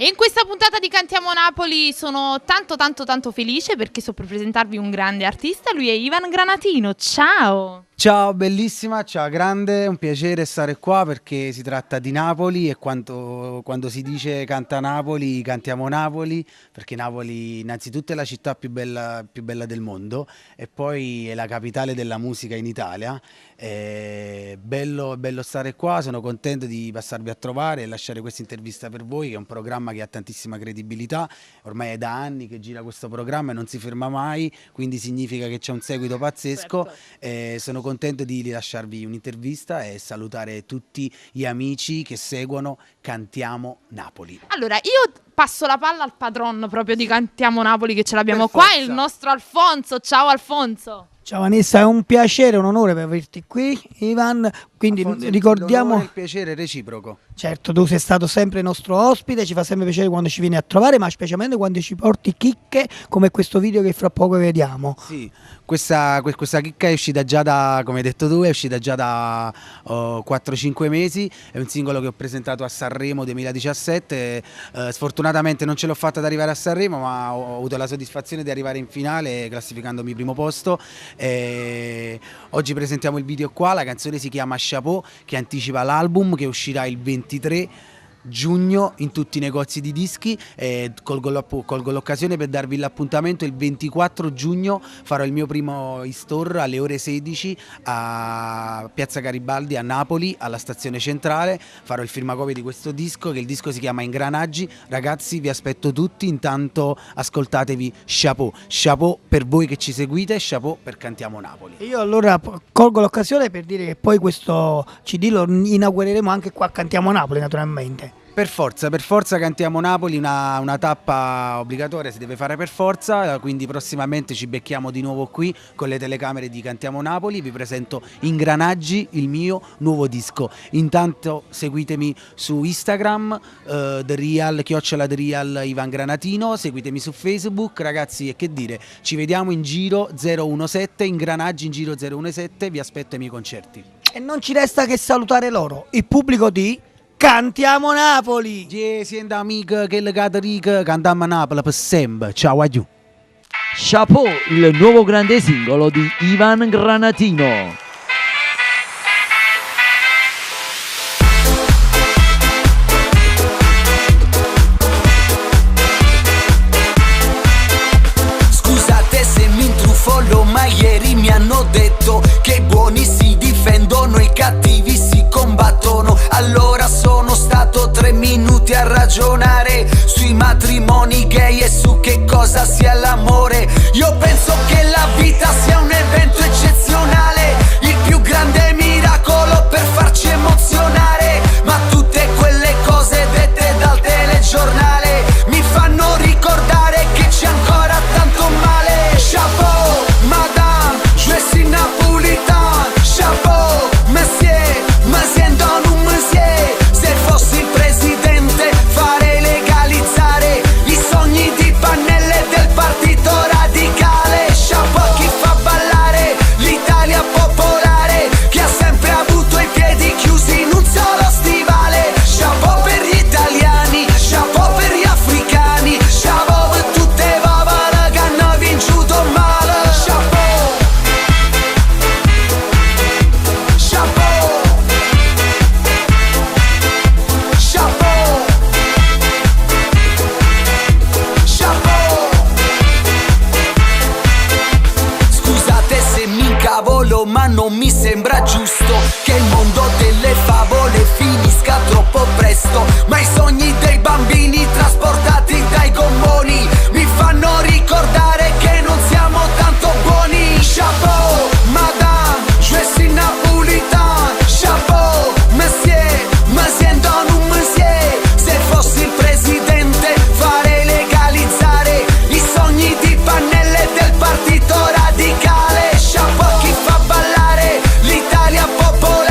E in questa puntata di Cantiamo Napoli sono tanto felice perché sto per presentarvi un grande artista, lui è Ivan Granatino, ciao! Ciao bellissima, ciao grande, è un piacere stare qua perché si tratta di Napoli e quando si dice canta Napoli, cantiamo Napoli, perché Napoli innanzitutto è la città più bella del mondo e poi è la capitale della musica in Italia. È bello stare qua, sono contento di passarvi a trovare e lasciare questa intervista per voi, che è un programma che ha tantissima credibilità, ormai è da anni che gira questo programma e non si ferma mai, quindi significa che c'è un seguito pazzesco. Certo. Sono contento di rilasciarvi un'intervista e salutare tutti gli amici che seguono Cantiamo Napoli. Allora, io passo la palla al patron proprio di Cantiamo Napoli, che ce l'abbiamo qua, il nostro Alfonso. Ciao Alfonso. Ciao Vanessa, è un piacere, un onore per averti qui, Ivan. Quindi Alfonso, ricordiamo il piacere reciproco. Certo, tu sei stato sempre nostro ospite, ci fa sempre piacere quando ci vieni a trovare, ma specialmente quando ci porti chicche come questo video che fra poco vediamo. Sì, questa chicca è uscita già da, come hai detto tu, è uscita già da 4-5 mesi, è un singolo che ho presentato a Sanremo 2017, sfortunatamente non ce l'ho fatta ad arrivare a Sanremo, ma ho avuto la soddisfazione di arrivare in finale classificandomi primo posto. Oggi presentiamo il video qua, la canzone si chiama Chapeau, che anticipa l'album che uscirà il 23 giugno in tutti i negozi di dischi. Colgo l'occasione per darvi l'appuntamento: il 24 giugno farò il mio primo in-store alle ore 16 a Piazza Garibaldi a Napoli, alla stazione centrale. Farò il firmacopie di questo disco, che il disco si chiama Ingranaggi. Ragazzi, vi aspetto tutti, intanto ascoltatevi Chapeau. Chapeau per voi che ci seguite, chapeau per Cantiamo Napoli. Io allora colgo l'occasione per dire che poi questo CD lo inaugureremo anche qua a Cantiamo Napoli, naturalmente. Per forza Cantiamo Napoli, una tappa obbligatoria si deve fare per forza, quindi prossimamente ci becchiamo di nuovo qui con le telecamere di Cantiamo Napoli. Vi presento Ingranaggi, il mio nuovo disco. Intanto seguitemi su Instagram, @The Real Ivan Granatino, seguitemi su Facebook, ragazzi, e che dire, ci vediamo in giro 017, Ingranaggi in giro 017, vi aspetto ai miei concerti. E non ci resta che salutare loro, il pubblico di Cantiamo Napoli! Siendo amico che le Caterica, cantiamo Napoli per sempre. Ciao, adieu. Chapeau, il nuovo grande singolo di Ivan Granatino. Scusate se mi intrufollo, ma ieri mi hanno detto che i buoni si difendono e i cattivi si combattono. Allora sono stato 3 minuti a ragionare sui matrimoni gay e su che cosa sia l'amore. Io penso che la vita sia un evento eccezionale, il più grande miracolo per farci emozionare. Ma tutte quelle cose dette dal telegiornale mi fanno ricordare che c'è ancora tanto male. Chapeau, madame, je suis napolitain. Chapeau, monsieur, monsieur don un monsieur. Se fossi il presidente farei legalizzare i sogni di pannelle del partito radicale. Chapeau chi fa ballare l'Italia popolare, che ha sempre avuto i piedi chiusi in un solo stivale. Chapeau per gli italiani, chapeau per gli africani, chapeau per tutte babale che hanno vinciuto male. Chapeau, chapeau, chapeau, chapeau. Scusate se mi incavolo, ma non mi sembra giusto che il mondo delle favole finisca troppo presto. Ma i sogni dei bambini trasportati dai gommoni mi fanno ricordare che non siamo tanto buoni. Chapeau, madame, je suis napolitain. Chapeau, monsieur, monsieur don un monsieur. Se fossi il presidente farei legalizzare i sogni di pannelle del partito radicale. Chapeau chi fa ballare l'Italia popolare,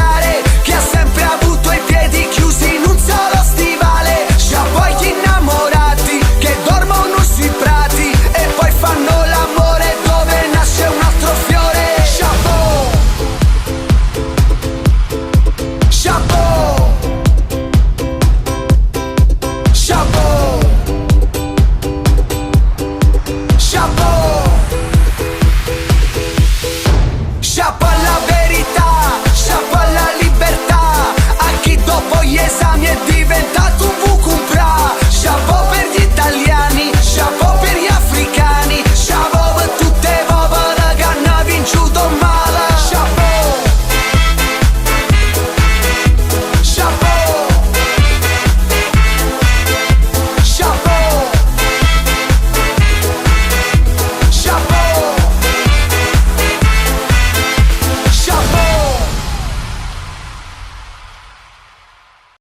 Chapeau alla